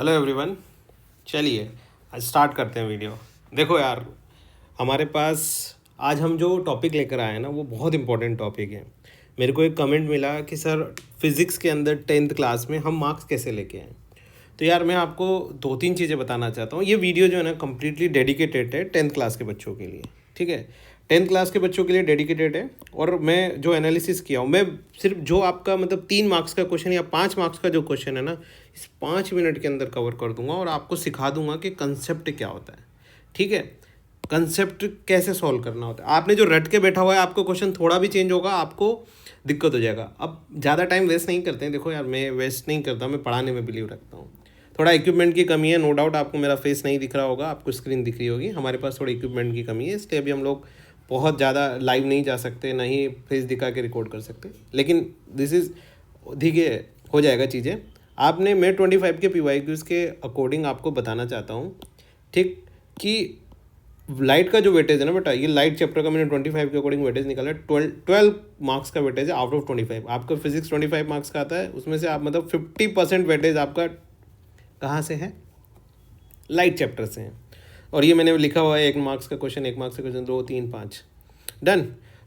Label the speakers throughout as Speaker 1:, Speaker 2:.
Speaker 1: Hello everyone. चलिए आज start करते हैं वीडियो। देखो यार, हमारे पास आज हम जो टॉपिक लेकर आए हैं ना, वो बहुत इंपॉर्टेंट टॉपिक है। मेरे को एक कमेंट मिला कि सर फिज़िक्स के अंदर 10th क्लास में हम मार्क्स कैसे लेके आए। तो यार मैं आपको दो तीन चीज़ें बताना चाहता हूँ। ये वीडियो जो है ना कम्प्लीटली डेडिकेटेड है 10th क्लास के बच्चों के लिए, ठीक है। 10th क्लास के बच्चों के लिए डेडिकेटेड है। और मैं जो एनालिसिस किया हूँ, मैं सिर्फ जो आपका मतलब 3 मार्क्स का क्वेश्चन या 5 मार्क्स का जो क्वेश्चन है ना, इस 5 मिनट के अंदर कवर कर दूंगा और आपको सिखा दूंगा कि कंसेप्ट क्या होता है, ठीक है। कंसेप्ट कैसे सॉल्व करना होता है। आपने जो रट के बैठा हुआ है, आपको क्वेश्चन थोड़ा भी चेंज होगा, आपको दिक्कत हो जाएगा। अब ज़्यादा टाइम वेस्ट नहीं करते हैं। देखो यार, मैं वेस्ट नहीं करता, मैं पढ़ाने में बिलीव रखता हूँ। थोड़ा इक्विपमेंट की कमी है, नो डाउट। आपको मेरा फेस नहीं दिख रहा होगा, आपको स्क्रीन दिख रही होगी। हमारे पास थोड़ी इक्विपमेंट की कमी है, इसलिए अभी हम लोग बहुत ज़्यादा लाइव नहीं जा सकते, ना ही फेस दिखा के रिकॉर्ड कर सकते। लेकिन दिस इज़ धीरे हो जाएगा चीज़ें। आपने मैं 25 के PYQs के अकॉर्डिंग आपको बताना चाहता हूँ, ठीक, कि लाइट का जो वेटेज है ना बेटा, ये लाइट चैप्टर का मैंने 25 के अकॉर्डिंग वेटेज निकाला है। 12 मार्क्स का वेटेज है आउट ऑफ 25। आपका फिजिक्स 25 मार्क्स का आता है, उसमें से आप मतलब 50% वेटेज आपका कहाँ से है, लाइट चैप्टर से है। और ये मैंने लिखा हुआ है 1 मार्क्स का क्वेश्चन, 1 मार्क्स का क्वेश्चन, 2 3 5 डन।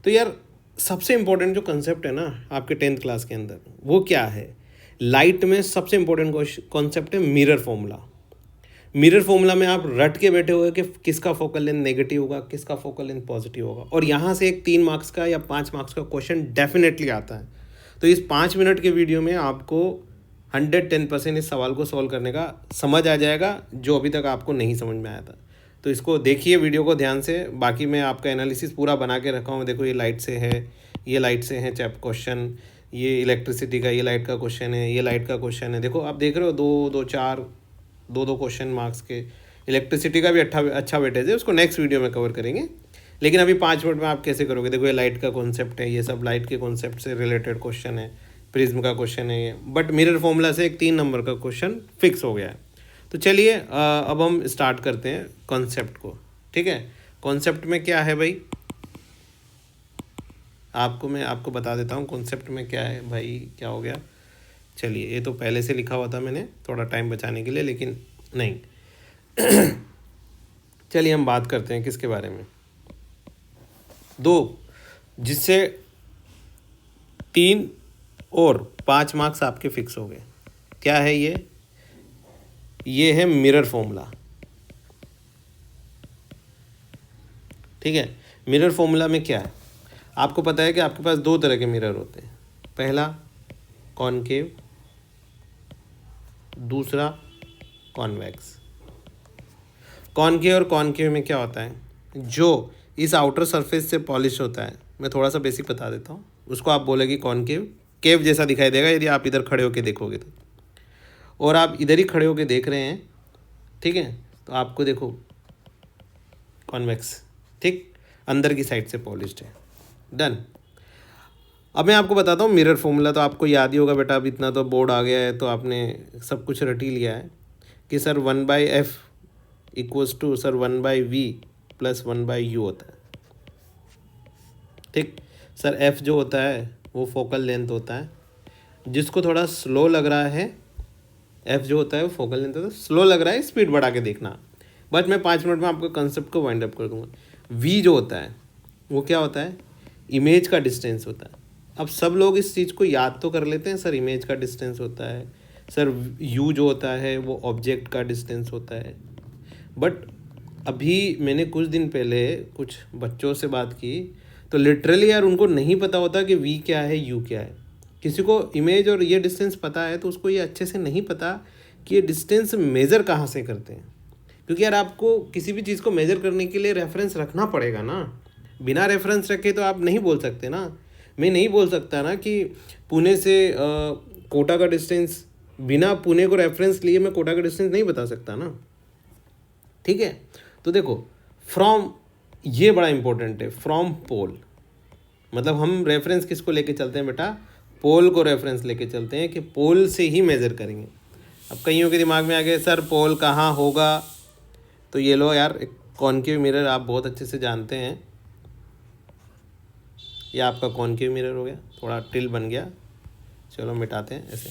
Speaker 1: तो यार सबसे इंपॉर्टेंट जो कंसेप्ट है ना आपके 10th क्लास के अंदर, वो क्या है। लाइट में सबसे इंपॉर्टेंट कॉन्सेप्ट है मिरर फॉर्मूला। मिरर फॉर्मूला में आप रट के बैठे हुए कि किसका फोकल लेंथ नेगेटिव होगा, किसका फोकल लेंथ पॉजिटिव होगा। और यहाँ से एक 3 मार्क्स का या 5 मार्क्स का क्वेश्चन डेफिनेटली आता है। तो इस 5 मिनट के वीडियो में आपको 110% इस सवाल को सॉल्व करने का समझ आ जाएगा, जो अभी तक आपको नहीं समझ में आया था। तो इसको देखिए, वीडियो को ध्यान से। बाकी मैं आपका एनालिसिस पूरा बना के रखा हूँ। देखो ये लाइट से है, ये लाइट से है चैप क्वेश्चन, ये इलेक्ट्रिसिटी का, ये लाइट का क्वेश्चन है, ये लाइट का क्वेश्चन है। देखो आप देख रहे हो, 2 क्वेश्चन मार्क्स के। इलेक्ट्रिसिटी का भी अच्छा वेटेज है, उसको नेक्स्ट वीडियो में कवर करेंगे। लेकिन अभी 5 मिनट में आप कैसे करोगे। देखो ये लाइट का कॉन्सेप्ट है, ये सब लाइट के कॉन्सेप्ट से रिलेटेड क्वेश्चन है, प्रिज्म का क्वेश्चन है ये। बट मिरर फॉर्मूला से एक 3 नंबर का क्वेश्चन फिक्स हो गया है। तो चलिए अब हम स्टार्ट करते हैं कॉन्सेप्ट को, ठीक है। कॉन्सेप्ट में क्या है भाई, मैं आपको बता देता हूँ कॉन्सेप्ट में क्या है भाई। क्या हो गया, चलिए ये तो पहले से लिखा हुआ था मैंने, थोड़ा टाइम बचाने के लिए, लेकिन नहीं। चलिए हम बात करते हैं किसके बारे में, जिससे 3 और 5 मार्क्स आपके फिक्स हो गए। क्या है ये है मिरर फॉर्मूला, ठीक है। मिरर फॉर्मूला में क्या है, आपको पता है कि आपके पास 2 तरह के मिरर होते हैं। पहला कॉनकेव, दूसरा कॉन्वेक्स। कॉनकेव और कॉनकेव में क्या होता है, जो इस आउटर सरफेस से पॉलिश होता है, मैं थोड़ा सा बेसिक बता देता हूँ, उसको आप बोलेगी कॉनकेव। केव जैसा दिखाई देगा यदि आप इधर खड़े होकर देखोगे तो, और आप इधर ही खड़े होकर देख रहे हैं, ठीक है, तो आपको देखो कॉन्वेक्स, ठीक, अंदर की साइड से पॉलिश्ड है। डन। अब मैं आपको बताता हूँ मिरर फॉर्मूला। तो आपको याद ही होगा बेटा, अब इतना तो बोर्ड आ गया है, तो आपने सब कुछ रट ही लिया है कि sir 1/f equals to sir 1/v plus 1/u होता है, ठीक। सर f जो होता है वो फोकल लेंथ होता है। जिसको थोड़ा स्लो लग रहा है, f जो होता है वो फोकल लेंथ होता है, स्लो लग रहा है स्पीड बढ़ा के देखना। बट मैं 5 मिनट में आपको कंसेप्ट को वाइंड अप कर दूंगा। v जो होता है वो क्या होता है, इमेज का डिस्टेंस होता है। अब सब लोग इस चीज़ को याद तो कर लेते हैं, सर इमेज का डिस्टेंस होता है, सर u जो होता है वो ऑब्जेक्ट का डिस्टेंस होता है। बट अभी मैंने कुछ दिन पहले कुछ बच्चों से बात की, तो लिटरली यार उनको नहीं पता होता कि v क्या है, u क्या है। किसी को इमेज और ये डिस्टेंस पता है, तो उसको ये अच्छे से नहीं पता कि ये डिस्टेंस मेज़र कहाँ से करते हैं। क्योंकि यार आपको किसी भी चीज़ को मेज़र करने के लिए रेफरेंस रखना पड़ेगा ना। बिना रेफरेंस रखे तो आप नहीं बोल सकते ना। मैं नहीं बोल सकता ना कि पुणे से कोटा का डिस्टेंस, बिना पुणे को रेफरेंस लिए मैं कोटा का डिस्टेंस नहीं बता सकता ना, ठीक है। तो देखो फ्रॉम, ये बड़ा इंपॉर्टेंट है, फ्रॉम पोल। मतलब हम रेफरेंस किसको लेके चलते हैं बेटा, पोल को रेफरेंस लेके चलते हैं कि पोल से ही मेज़र करेंगे। अब कईयों के दिमाग में आ गया सर पोल कहाँ होगा, तो ये लो यार, एक कॉनकेव मिरर आप बहुत अच्छे से जानते हैं। ये आपका कॉनकेव मिरर हो गया, थोड़ा टिल बन गया, चलो मिटाते हैं ऐसे,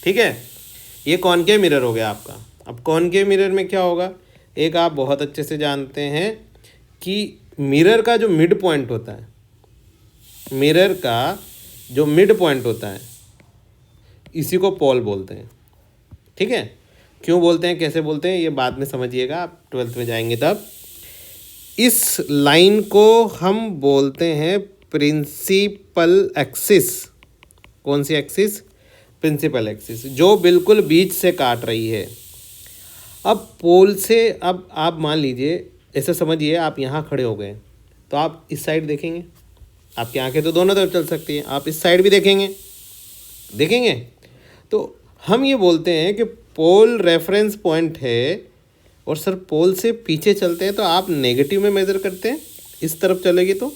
Speaker 1: ठीक है। ये कॉनकेव मिरर हो गया आपका। अब कॉनकेव मिरर में क्या होगा, एक आप बहुत अच्छे से जानते हैं कि मिरर का जो मिड पॉइंट होता है, मिरर का जो मिड पॉइंट होता है, इसी को पोल बोलते हैं। ठीक है, क्यों बोलते हैं, कैसे बोलते हैं, ये बाद में समझिएगा, आप 12th में जाएंगे तब। इस लाइन को हम बोलते हैं प्रिंसिपल एक्सिस। कौन सी एक्सिस, प्रिंसिपल एक्सिस, जो बिल्कुल बीच से काट रही है। अब पोल से, अब आप मान लीजिए, ऐसे समझिए आप यहाँ खड़े हो गए, तो आप इस साइड देखेंगे, आपकी आंखें तो दोनों तरफ चल सकती हैं, आप इस साइड भी देखेंगे, देखेंगे। तो हम ये बोलते हैं कि पोल रेफरेंस पॉइंट है, और सर पोल से पीछे चलते हैं तो आप नेगेटिव में मेजर करते हैं, इस तरफ चलेगी तो,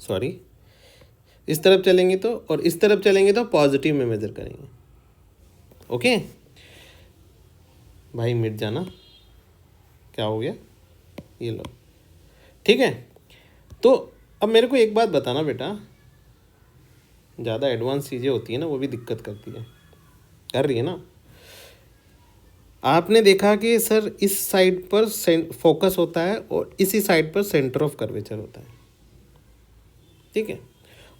Speaker 1: सॉरी, इस तरफ चलेंगे तो, और इस तरफ चलेंगे तो पॉजिटिव में मेजर करेंगे। ओके भाई, मिट जाना, क्या हो गया, ये लो, ठीक है। तो अब मेरे को एक बात बताना बेटा, ज़्यादा एडवांस चीज़ें होती है ना, वो भी दिक्कत करती है, कर रही है ना। आपने देखा कि सर इस साइड पर फोकस होता है और इसी साइड पर सेंटर ऑफ कर्वेचर होता है, ठीक है।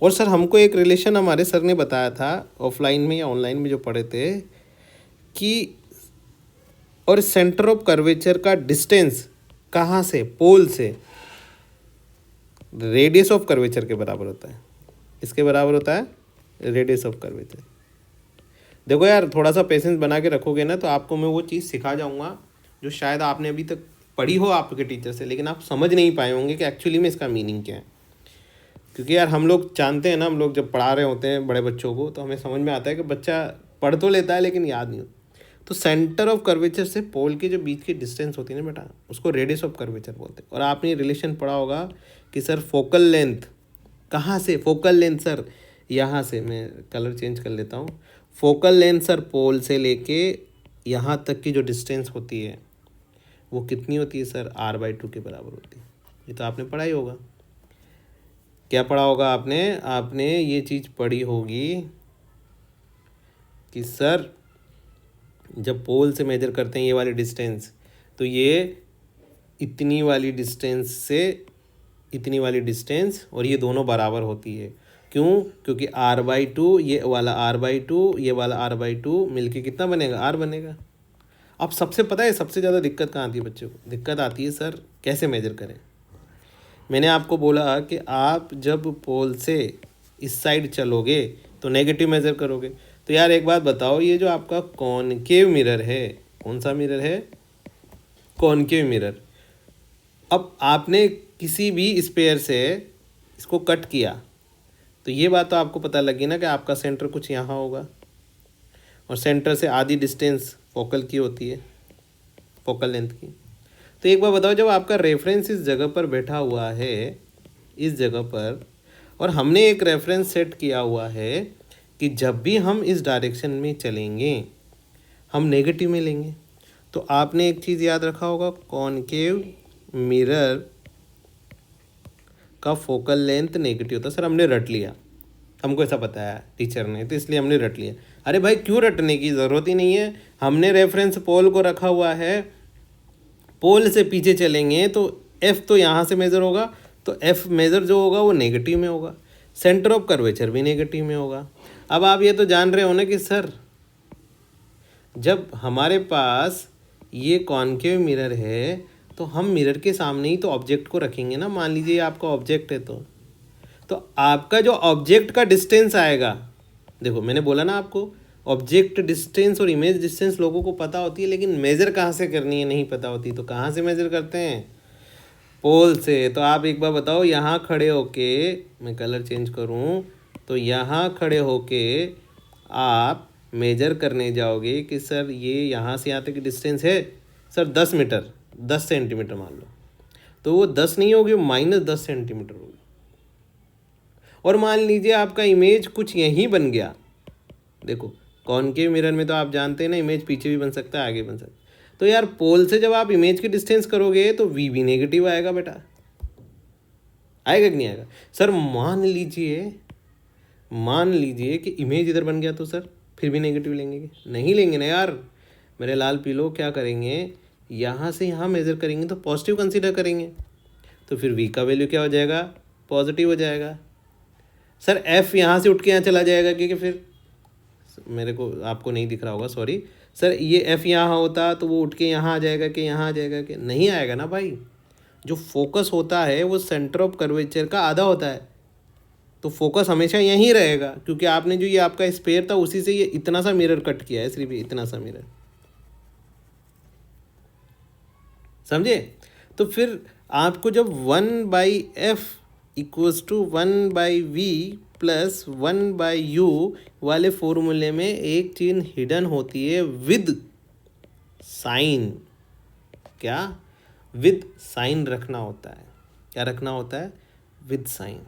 Speaker 1: और सर हमको एक रिलेशन हमारे सर ने बताया था ऑफलाइन में या ऑनलाइन में जो पढ़े थे, कि और सेंटर ऑफ कर्वेचर का डिस्टेंस कहाँ से, पोल से रेडियस ऑफ कर्वेचर के बराबर होता है। इसके बराबर होता है रेडियस ऑफ कर्वेचर। देखो यार, थोड़ा सा पेशेंस बना के रखोगे ना, तो आपको मैं वो चीज़ सिखा जाऊँगा जो शायद आपने अभी तक पढ़ी हो आपके टीचर से, लेकिन आप समझ नहीं पाए होंगे कि एक्चुअली में इसका मीनिंग क्या है। क्योंकि यार हम लोग जानते हैं ना, हम लोग जब पढ़ा रहे होते हैं बड़े बच्चों को, तो हमें समझ में आता है कि बच्चा पढ़ तो लेता है लेकिन याद नहीं होता। तो सेंटर ऑफ कर्वेचर से पोल के जो बीच की डिस्टेंस होती है ना बेटा, उसको रेडियस ऑफ कर्वेचर बोलते हैं। और आपने रिलेशन पढ़ा होगा कि सर फोकल लेंथ, कहाँ से फोकल लेंथ सर, यहाँ से, मैं कलर चेंज कर लेता हूँ, फोकल लेंथ सर पोल से लेके यहाँ तक की जो डिस्टेंस होती है वो कितनी होती है सर, r/2 के बराबर होती है। ये तो आपने पढ़ा ही होगा। क्या पढ़ा होगा आपने, आपने ये चीज़ पढ़ी होगी कि सर जब पोल से मेजर करते हैं ये वाली डिस्टेंस, तो ये इतनी वाली डिस्टेंस से इतनी वाली डिस्टेंस, और ये दोनों बराबर होती है। क्यों, क्योंकि r/2, ये वाला r/2, ये वाला r/2 मिलके कितना बनेगा, r बनेगा। अब सबसे पता है सबसे ज़्यादा दिक्कत कहाँ आती है बच्चों को, दिक्कत आती है सर कैसे मेजर करें। मैंने आपको बोला कि आप जब पोल से इस साइड चलोगे तो नेगेटिव मेजर करोगे। तो यार एक बात बताओ, ये जो आपका कॉनकेव मिरर है, कौन सा मिरर है, कॉनकेव मिरर, अब आपने किसी भी स्पेयर से इसको कट किया, तो ये बात तो आपको पता लगी ना कि आपका सेंटर कुछ यहाँ होगा, और सेंटर से आधी डिस्टेंस फोकल की होती है, फोकल लेंथ की। तो एक बार बताओ, जब आपका रेफरेंस इस जगह पर बैठा हुआ है, इस जगह पर, और हमने एक रेफरेंस सेट किया हुआ है कि जब भी हम इस डायरेक्शन में चलेंगे हम नेगेटिव में लेंगे, तो आपने एक चीज़ याद रखा होगा, कॉनकेव मिरर का फोकल लेंथ नेगेटिव होता है। सर हमने रट लिया, हमको ऐसा बताया टीचर ने, तो इसलिए हमने रट लिया। अरे भाई क्यों रटने की ज़रूरत ही नहीं है, हमने रेफरेंस पोल को रखा हुआ है, पोल से पीछे चलेंगे तो एफ तो यहाँ से मेज़र होगा, तो एफ मेज़र जो होगा वो नेगेटिव में होगा, सेंटर ऑफ कर्वेचर भी नेगेटिव में होगा। अब आप ये तो जान रहे हो ना कि सर जब हमारे पास ये कॉनकेव मिरर है तो हम मिरर के सामने ही तो ऑब्जेक्ट को रखेंगे ना। मान लीजिए आपका ऑब्जेक्ट है, तो आपका जो ऑब्जेक्ट का डिस्टेंस आएगा, देखो मैंने बोला ना आपको, ऑब्जेक्ट डिस्टेंस और इमेज डिस्टेंस लोगों को पता होती है, लेकिन मेज़र कहाँ से करनी है नहीं पता होती। तो कहाँ से मेज़र करते हैं, पोल से। तो आप एक बार बताओ, यहाँ खड़े होके, मैं कलर चेंज करूँ तो यहाँ खड़े होके आप मेजर करने जाओगे कि सर ये यहाँ से यहाँ तक की डिस्टेंस है सर 10 मीटर, 10 सेंटीमीटर मान लो, तो वो 10 नहीं होगी, -10 सेंटीमीटर होगी। और मान लीजिए आपका इमेज कुछ यहीं बन गया, देखो कॉनकेव मिरर में तो आप जानते हैं ना, इमेज पीछे भी बन सकता है आगे बन सकता है। तो यार पोल से जब आप इमेज की डिस्टेंस करोगे तो वी भी नेगेटिव आएगा बेटा, आएगा कि नहीं आएगा। सर मान लीजिए कि इमेज इधर बन गया, तो सर फिर भी नेगेटिव लेंगे क्या? नहीं लेंगे ना यार मेरे लाल पीलो। क्या करेंगे, यहाँ से यहाँ मेज़र करेंगे तो पॉजिटिव कंसीडर करेंगे, तो फिर वी का वैल्यू क्या हो जाएगा, पॉजिटिव हो जाएगा। सर एफ यहाँ से उठ के यहाँ चला जाएगा क्योंकि फिर मेरे को आपको नहीं दिख रहा होगा, सॉरी सर, ये एफ यहाँ होता तो वो उठ के यहाँ आ जाएगा कि यहाँ आ जाएगा कि नहीं आएगा ना भाई। जो फोकस होता है वो सेंटर ऑफ कर्वेचर का आधा होता है, तो फोकस हमेशा यहीं रहेगा, क्योंकि आपने जो ये आपका स्पेयर था उसी से ये इतना सा मिरर कट किया है, सिर्फ इतना सा मिरर, समझे। तो फिर आपको जब 1/f equals to 1/v plus 1/u वाले फॉर्मूले में एक चीज हिडन होती है, विद साइन। क्या, विद साइन रखना होता है। क्या रखना होता है, विद साइन।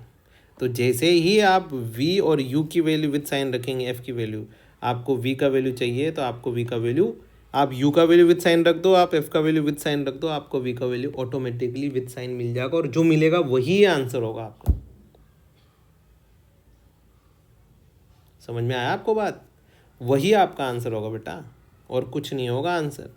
Speaker 1: तो जैसे ही आप v और u की वैल्यू विद साइन रखेंगे, f की वैल्यू, आपको v का वैल्यू चाहिए तो आपको v का वैल्यू, आप u का वैल्यू विद साइन रख दो, आप f का वैल्यू विद साइन रख दो, आपको v का वैल्यू ऑटोमेटिकली विद साइन मिल जाएगा, और जो मिलेगा वही आंसर होगा आपका। समझ में आया आपको बात, वही आपका आंसर होगा बेटा, और कुछ नहीं होगा आंसर।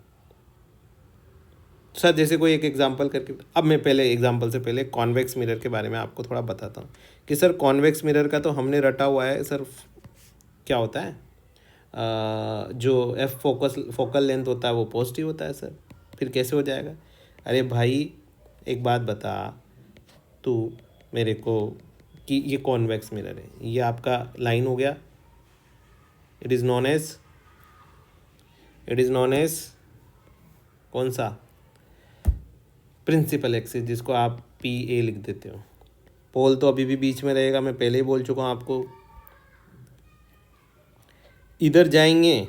Speaker 1: सर जैसे कोई एक एग्जांपल करके, अब मैं पहले एग्जांपल से पहले कॉन्वेक्स मिरर के बारे में आपको थोड़ा बताता हूँ कि सर कॉन्वेक्स मिरर का तो हमने रटा हुआ है सर, क्या होता है, जो एफ फोकल लेंथ होता है वो पॉजिटिव होता है सर। फिर कैसे हो जाएगा, अरे भाई एक बात बता तू मेरे को कि ये कॉन्वेक्स मिरर है, ये आपका लाइन हो गया, इट इज़ नॉन एज कौन सा, प्रिंसिपल एक्सिस, जिसको आप पी ए लिख देते हो। पोल तो अभी भी बीच में रहेगा, मैं पहले ही बोल चुका हूँ आपको। इधर जाएंगे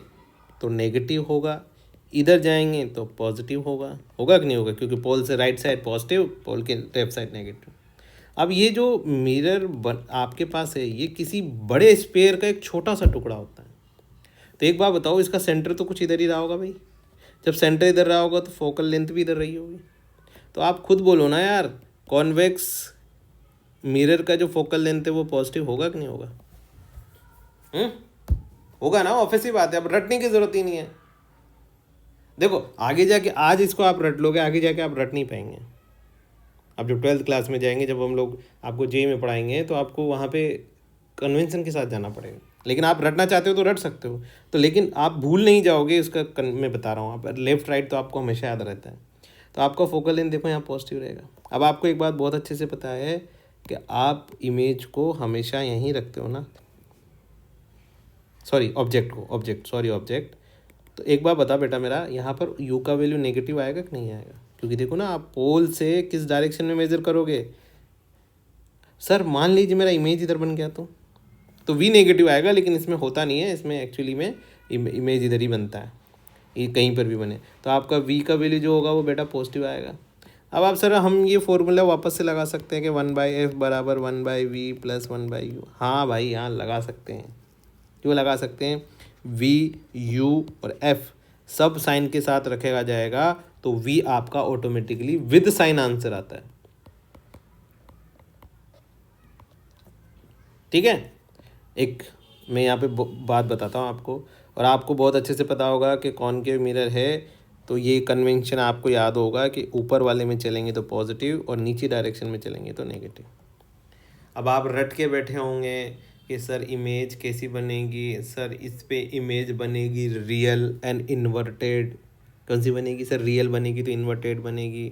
Speaker 1: तो नेगेटिव होगा, इधर जाएंगे तो पॉजिटिव होगा, होगा कि नहीं होगा, क्योंकि पोल से राइट साइड पॉजिटिव, पोल के लेफ्ट साइड नेगेटिव। अब ये जो मिरर आपके पास है, ये किसी बड़े स्पेयर का एक छोटा सा टुकड़ा होता है। तो एक बात बताओ, इसका सेंटर तो कुछ इधर ही रहा होगा भाई, जब सेंटर इधर रहा होगा तो फोकल लेंथ भी इधर रही होगी। तो आप खुद बोलो ना यार, कॉन्वेक्स मिरर का जो फोकल लेंथ है वो पॉजिटिव होगा कि नहीं होगा, होगा ना, ऑब्वियस ही बात है, अब रटने की जरूरत ही नहीं है। देखो आगे जाके, आज इसको आप रट लोगे, आगे जाके आप रट नहीं पाएंगे। अब जब 12th क्लास में जाएंगे, जब हम लोग आपको जे में पढ़ाएंगे, तो आपको वहाँ पे कन्वेंशन के साथ जाना पड़ेगा। लेकिन आप रटना चाहते हो तो रट सकते हो, तो लेकिन आप भूल नहीं जाओगे इसका, मैं बता रहा हूँ, आप लेफ्ट राइट तो आपको हमेशा याद रहता है। तो आपका फोकल लेंथ देखो यहाँ पॉजिटिव रहेगा। अब आपको एक बात बहुत अच्छे से पता है कि आप इमेज को हमेशा यहीं रखते हो ना, सॉरी ऑब्जेक्ट। तो एक बार बता बेटा मेरा, यहाँ पर u का वैल्यू नेगेटिव आएगा कि नहीं आएगा, क्योंकि देखो ना आप पोल से किस डायरेक्शन में मेजर करोगे। सर मान लीजिए मेरा इमेज इधर बन गया तो v नेगेटिव आएगा, लेकिन इसमें होता नहीं है, इसमें एक्चुअली में इमेज इधर ही बनता है, ये कहीं पर भी बने, तो आपका v का वैल्यू जो होगा वो बेटा पॉजिटिव आएगा। अब आप सर हम ये फॉर्मूला वापस से लगा सकते हैं कि 1/f बराबर 1/v प्लस 1/u। हाँ भाई हाँ लगा सकते हैं, क्यों लगा सकते हैं, v u और f सब साइन के साथ रखेगा जाएगा, तो v आपका ऑटोमेटिकली विद साइन आंसर आता है। ठीक है, एक मैं यहाँ पे बात बताता हूँ आपको, और आपको बहुत अच्छे से पता होगा कि कॉनकेव मिरर है, तो ये कन्वेंशन आपको याद होगा कि ऊपर वाले में चलेंगे तो पॉजिटिव और नीचे डायरेक्शन में चलेंगे तो नेगेटिव। अब आप रट के बैठे होंगे कि सर इमेज कैसी बनेगी, सर इस पे इमेज बनेगी रियल एंड इन्वर्टेड। कौन सी बनेगी सर, रियल बनेगी तो इन्वर्टेड बनेगी,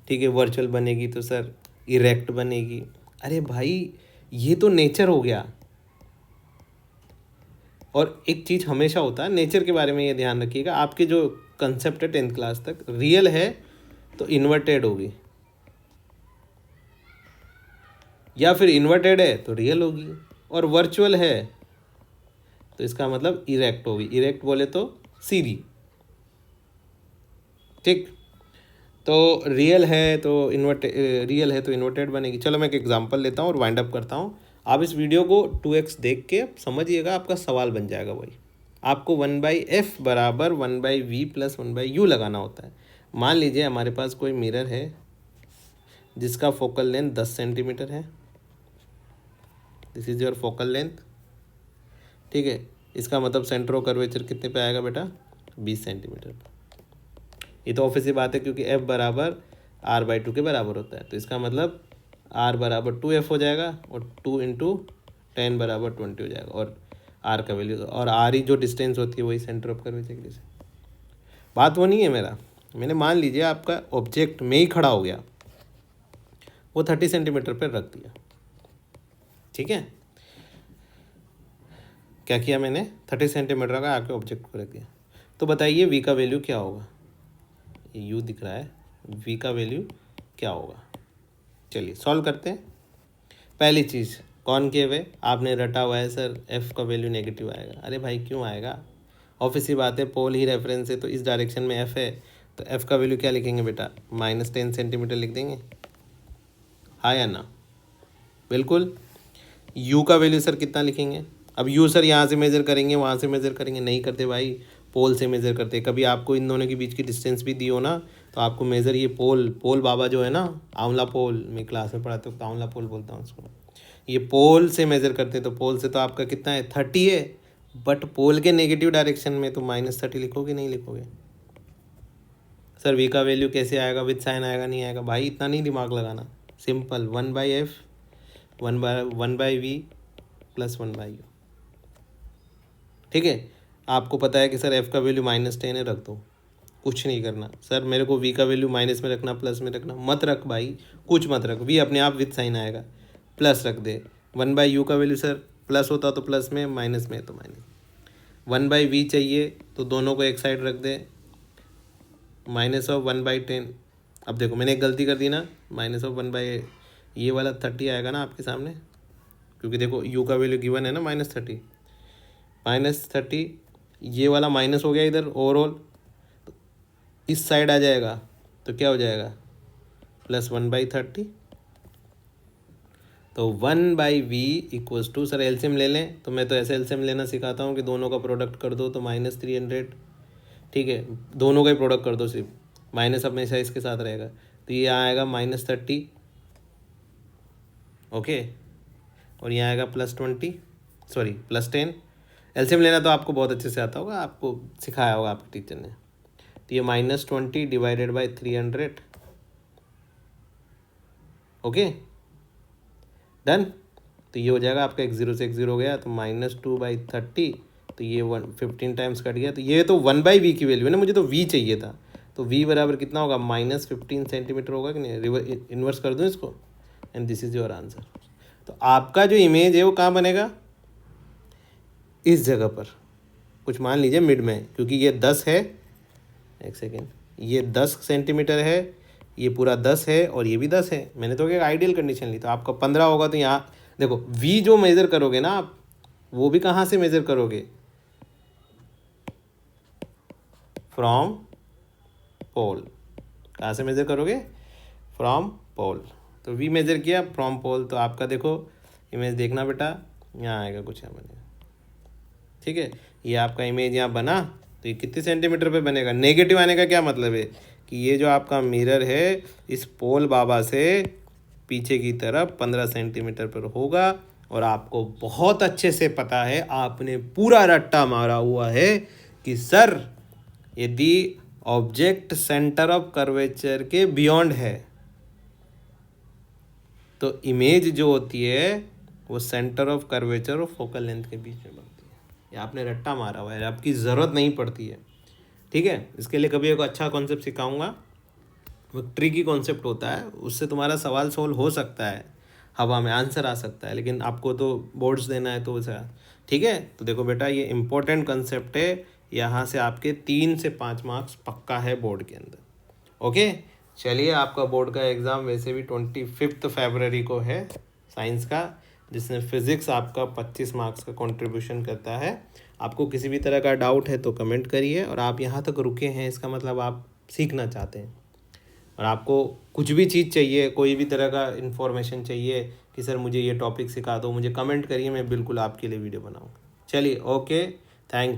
Speaker 1: ठीक है, वर्चुअल बनेगी तो सर इरेक्ट बनेगी। अरे भाई ये तो नेचर हो गया। और एक चीज़ हमेशा होता है नेचर के बारे में, ये ध्यान रखिएगा, आपके जो कंसेप्ट है 10th क्लास तक, रियल है तो इन्वर्टेड होगी, या फिर इन्वर्टेड है तो रियल होगी, और वर्चुअल है तो इसका मतलब इरेक्ट होगी। इरेक्ट बोले तो सीधी, ठीक। तो रियल है तो इन्वर्टेड बनेगी। चलो मैं एक एग्जांपल लेता हूँ और वाइंड अप करता हूँ। आप इस वीडियो को 2x देख के समझिएगा, आपका सवाल बन जाएगा वही। आपको 1/f बराबर 1/v प्लस 1/u लगाना होता है। मान लीजिए हमारे पास कोई मिरर है जिसका फोकल लेंथ 10 सेंटीमीटर है, this is your focal length, ठीक है। इसका मतलब सेंटर ऑफ कर्वेचर कितने पे आएगा बेटा, 20 सेंटीमीटर पे। ये तो ऑब्वियस सी बात है क्योंकि f बराबर r/2 के बराबर होता है, तो इसका मतलब r बराबर 2f हो जाएगा और 2 इंटू 10 बराबर 20 हो जाएगा, और r का वैल्यू, और r ही जो डिस्टेंस होती है वही सेंटर ऑफ कर्वेचर की डिस्टेंस। बात वो नहीं है मेरा, मैंने मान लीजिए आपका ऑब्जेक्ट में ही खड़ा हो गया, वो 30 सेंटीमीटर पर रख दिया, ठीक है। क्या किया मैंने, 30 सेंटीमीटर का आके ऑब्जेक्ट को रख दिया। तो बताइए v का वैल्यू क्या होगा, ये u दिख रहा है, v का वैल्यू क्या होगा। चलिए सॉल्व करते हैं। पहली चीज़ कॉनकेव है, आपने रटा हुआ है सर f का वैल्यू नेगेटिव आएगा। अरे भाई क्यों आएगा, ऑब्वियस सी बात है, पोल ही रेफरेंस है तो इस डायरेक्शन में f है, तो f का वैल्यू क्या लिखेंगे बेटा, -10 सेंटीमीटर लिख देंगे, हाँ या ना। बिल्कुल। u का वैल्यू सर कितना लिखेंगे, अब u सर यहाँ से मेज़र करेंगे वहाँ से मेज़र करेंगे, नहीं करते भाई, पोल से मेज़र करते। कभी आपको इन दोनों के बीच की डिस्टेंस भी दी हो ना, तो आपको मेज़र ये पोल बाबा जो है ना, आंवला पोल, मैं क्लास में पढ़ाता हूँ तो आंवला पोल बोलता हूँ उसको, ये पोल से मेज़र करते हैं। तो पोल से तो आपका कितना है, 30 है, बट पोल के नेगेटिव डायरेक्शन में तो -30 लिखोगे, नहीं लिखोगे। सर v का वैल्यू कैसे आएगा, विद साइन आएगा नहीं आएगा, भाई इतना नहीं दिमाग लगाना, सिंपल 1/f 1/v + 1/u, ठीक है। आपको पता है कि सर f का वैल्यू -10 है, रख दो, कुछ नहीं करना। सर मेरे को v का वैल्यू माइनस में रखना, प्लस में रखना, मत रख भाई, कुछ मत रख, v अपने आप विद साइन आएगा, प्लस रख दे। 1/u का वैल्यू सर प्लस होता तो प्लस में, माइनस में तो माइनस। 1/v चाहिए तो दोनों को एक साइड रख दे, -1/10। अब देखो मैंने एक गलती कर दी ना, -1/, ये वाला 30 आएगा ना आपके सामने, क्योंकि देखो u का वैल्यू गिवन है ना -30, ये वाला माइनस हो गया इधर ओवरऑल, तो इस साइड आ जाएगा तो क्या हो जाएगा, +1/30। तो 1/v equals to, sir LCM ले लें, तो मैं तो ऐसे एलसीएम लेना सिखाता हूँ कि दोनों का प्रोडक्ट कर दो तो -300, ठीक है, दोनों का ही प्रोडक्ट कर दो, सिर्फ माइनस हमेशा इसके साथ रहेगा, तो ये आएगा -30, ओके, और यहाँ आएगा +10। एलसीएम लेना तो आपको बहुत अच्छे से आता होगा, आपको सिखाया होगा आपके टीचर ने। तो ये -20 डिवाइडेड बाई 300, ओके डन। तो ये हो जाएगा आपका 1 0 से 1 0 हो गया, तो -2/30, तो ये 15 टाइम्स कट गया, तो ये तो 1/v की वैल्यू है ना, मुझे तो v चाहिए था, तो v बराबर कितना होगा, -15 सेंटीमीटर होगा कि नहीं, इन्वर्स कर दूँ इसको, and this is your answer. तो आपका जो इमेज है वो कहाँ बनेगा, इस जगह पर, कुछ मान लीजिए मिड में, क्योंकि ये 10 है, एक सेकेंड, ये 10 सेंटीमीटर है, ये पूरा 10 है और ये भी 10 है, मैंने तो एक आइडियल कंडीशन ली, तो आपका 15 होगा। तो यहाँ देखो v जो मेज़र करोगे ना आप, वो भी कहाँ से मेज़र करोगे, फ्रॉम पोल। कहाँ से मेज़र करोगे, फ्रॉम पोल। तो v मेज़र किया फ्रॉम पोल, तो आपका देखो इमेज देखना बेटा, यहाँ आएगा कुछ, यहाँ बनेगा, ठीक है। ये आपका इमेज यहाँ बना, तो ये कितने सेंटीमीटर पे बनेगा, नेगेटिव आने का क्या मतलब है कि ये जो आपका मिरर है इस पोल बाबा से पीछे की तरफ 15 सेंटीमीटर पर होगा, और आपको बहुत अच्छे से पता है, आपने पूरा रट्टा मारा हुआ है कि सर यदि ऑब्जेक्ट सेंटर ऑफ कर्वेचर के बियॉन्ड है तो इमेज जो होती है वो सेंटर ऑफ कर्वेचर और फोकल लेंथ के बीच में बनती है। ये आपने रट्टा मारा हुआ है, आपकी ज़रूरत नहीं पड़ती है, ठीक है। इसके लिए कभी एक अच्छा कॉन्सेप्ट सिखाऊंगा, वो ट्रिकी कॉन्सेप्ट होता है, उससे तुम्हारा सवाल सोल्व हो सकता है, हवा में आंसर आ सकता है, लेकिन आपको तो बोर्ड्स देना है, तो वैसा, ठीक है। तो देखो बेटा ये इंपॉर्टेंट कॉन्सेप्ट है, यहाँ से आपके 3 से 5 मार्क्स पक्का है बोर्ड के अंदर, ओके। चलिए आपका बोर्ड का एग्ज़ाम वैसे भी 25 फरवरी को है साइंस का, जिसमें फिज़िक्स आपका 25 मार्क्स का कंट्रीब्यूशन करता है। आपको किसी भी तरह का डाउट है तो कमेंट करिए, और आप यहाँ तक रुके हैं इसका मतलब आप सीखना चाहते हैं, और आपको कुछ भी चीज़ चाहिए, कोई भी तरह का इन्फॉर्मेशन चाहिए कि सर मुझे ये टॉपिक सिखा दो, मुझे कमेंट करिए, मैं बिल्कुल आपके लिए वीडियो बनाऊँगा। चलिए ओके, थैंक यू।